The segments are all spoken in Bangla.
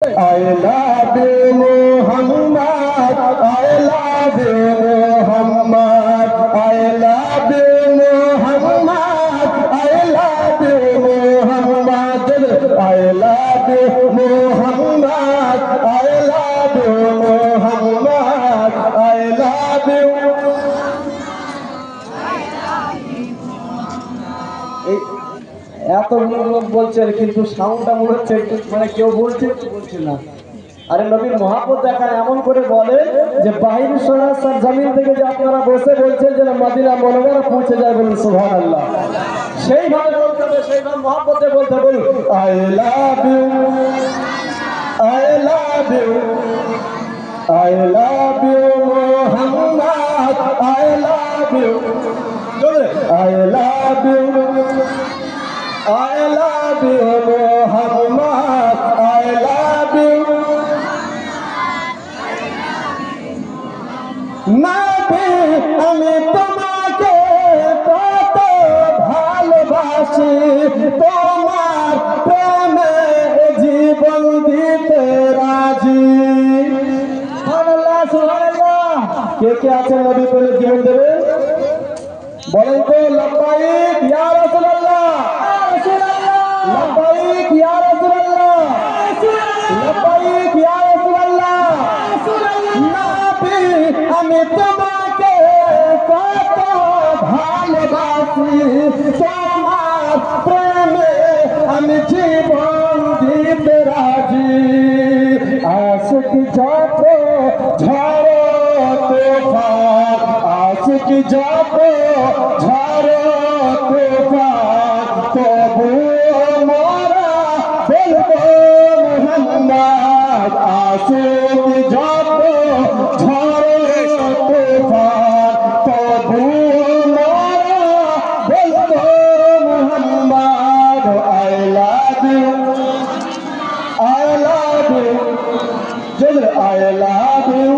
I love you, Muhammad. I love you, Muhammad. I love you, Muhammad. I love you, Muhammad. I love you, Muhammad. I love you, Muhammad. I love you. এত লোক বলছেন কিন্তু সাউন্ডটা মনে হচ্ছে মানে কেউ বলছে বলছে না। আরে নবীর মহব্বত দেখায় এমন করে বলে যে বাহির সরাসর জমিন থেকে যে আপনারা বসে বলছেন যে মদিনা মুনাওয়ারা পৌঁছে যায়, বলুন সুবহানাল্লাহ। সেইভাবে বলতে হবে, সেইভাবে মহব্বতে বলতে বলুন I love you, I love you, I love you Muhammad, I love you, I love you, I love you, Muhammad. I love you. Nabi, আমি তোমাকে কত ভালোবাসি, তোমার প্রেমে জীবন দিতে রাজি। সুবহানাল্লাহ, সুবহানাল্লাহ। কে কে আছেন নবী বলে জীবন দেবেন? বলেন তো লব্বাইক ইয়া রাসূলুল্লাহ, লব্বাইক ইয়া রাসূলুল্লাহ, লব্বাইক ইয়া রাসূলুল্লাহ। নবী, আমি তোমাকে কত ভালোবাসি, তোমার প্রেমে আমি জীবন দিতে রাজি। আশিক যত ঝড় তুফান, আশিক যত ঝড় তুফান, তবু মোরা বলবো মুহাম্মদ। আশিক যত ঝড় তুফান, তবু মোরা বলবো Muhammad. I love you, I love you, I love you,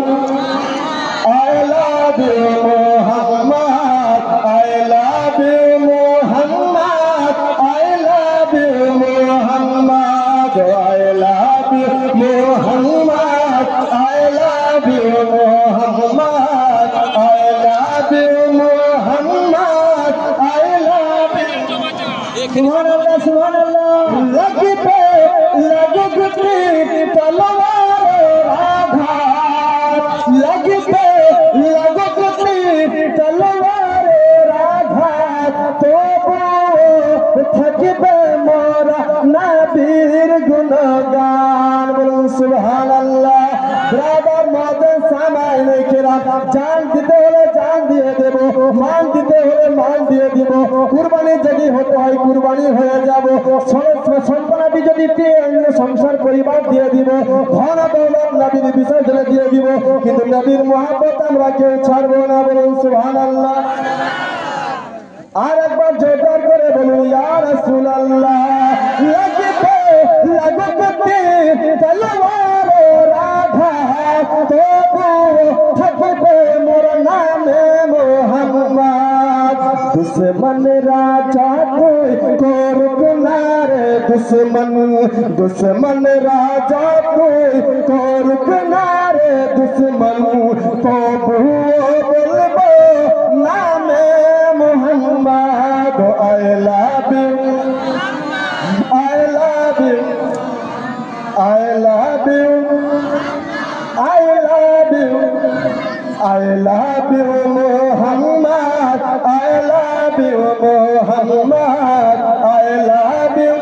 I love you Muhammad, I love you Muhammad, I love you Muhammad, I love you Muhammad, I love you Muhammad, I love you Muhammad, I love you. Subhanallah, subhanallah. Lagi pe lagi gutri talwar आघात, लगी पे लगो गति तलवार आघात, तो थकबे मोरा नबीर गुणगान, बोलूं सुबहानल्लाह। ब्रादर मदन सामाइन किराम, जान दिते हले जान दिए देबो, मान दिते हले मान दिए দিব, কুরবানি যদি হতে হয় কুরবানি হয়ে যাব, সন্তানাদি যদি সংসার পরিবার দিয়ে দিব, ধন দৌলত নবীর বিসর্জনে দিয়ে দিব, কিন্তু নবীর মহব্বত আমরা কেউ ছাড়বো না, বলুন সুবহানাল্লাহ। আর একবার জোরদার করে বলুন ইয়া রাসূলুল্লাহ। লাগবে লাগবে তলোয়ার আঘাত, তবু থাকবে মোর নামে মুহাম্মদ। दुश्मन राजा कोई कोर किनारे, दुश्मन दुश्मन राजा कोई कोर किनारे, दुश्मन तो बोलबो नामे Muhammad. I love you, I love you, I love you, I love you, I love you Muhammad, I love you Muhammad, I love you,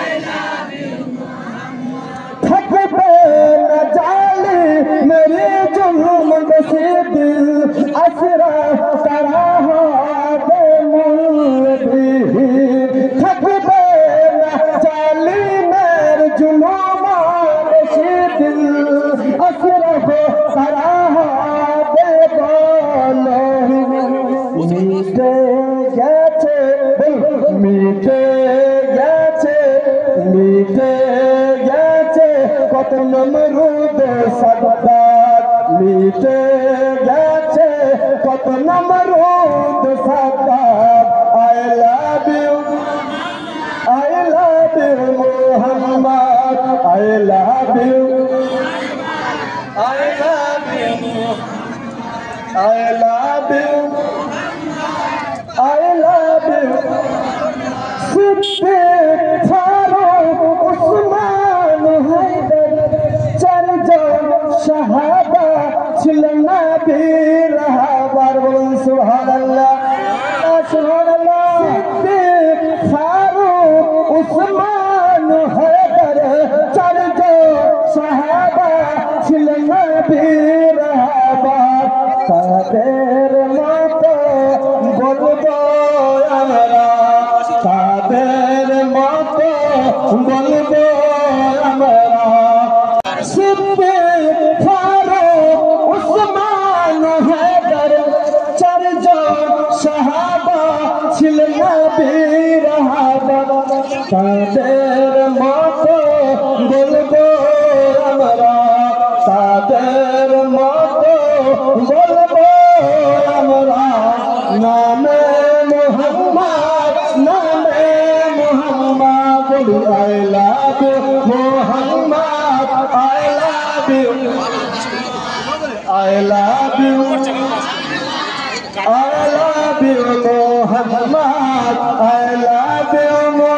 I love you Muhammad। थकबे न जाली मेरी जुल्म बसी दिल, असरा तरह दे मुल्की। थकबे न जाली मेरी जुल्म बसी दिल, असरा तरह दे बोलो। মিটে গেছে মিটে গেছে মিটে গেছে কত নমরুদ সাদ্দাত, মিটে গেছে কত নমরুদ সাদ্দাত। I love you, I love you Muhammad, I love you, I love you, I love you, I love you. Siddiq, Farooq, Usman, Haydar, চারজন সাহাবা ছিলেন নবীর রাহবার। বলুন সুবহানাল্লাহ, সুবহানাল্লাহ। সিদ্দিক, ফারুক, উসমান, হায়দার, চারজন সাহাবা ছিলেন নবীর রাহবার। তাদের মতো বলবো আমরা, তাদের মতো বলবো আমরা। সিদ্দিক, ফারুক, উসমান, হায়দার, চারজন সাহাবা ছিলেন নবীর রাহবার। তাদের মতো বলবো আমরা, তাদের মতো বলবো আমরা। নামে মুহাম্মদ, নামে মুহাম্মদ, বলি I love you Muhammad, I love you, I love you, I love you Muhammad, I love you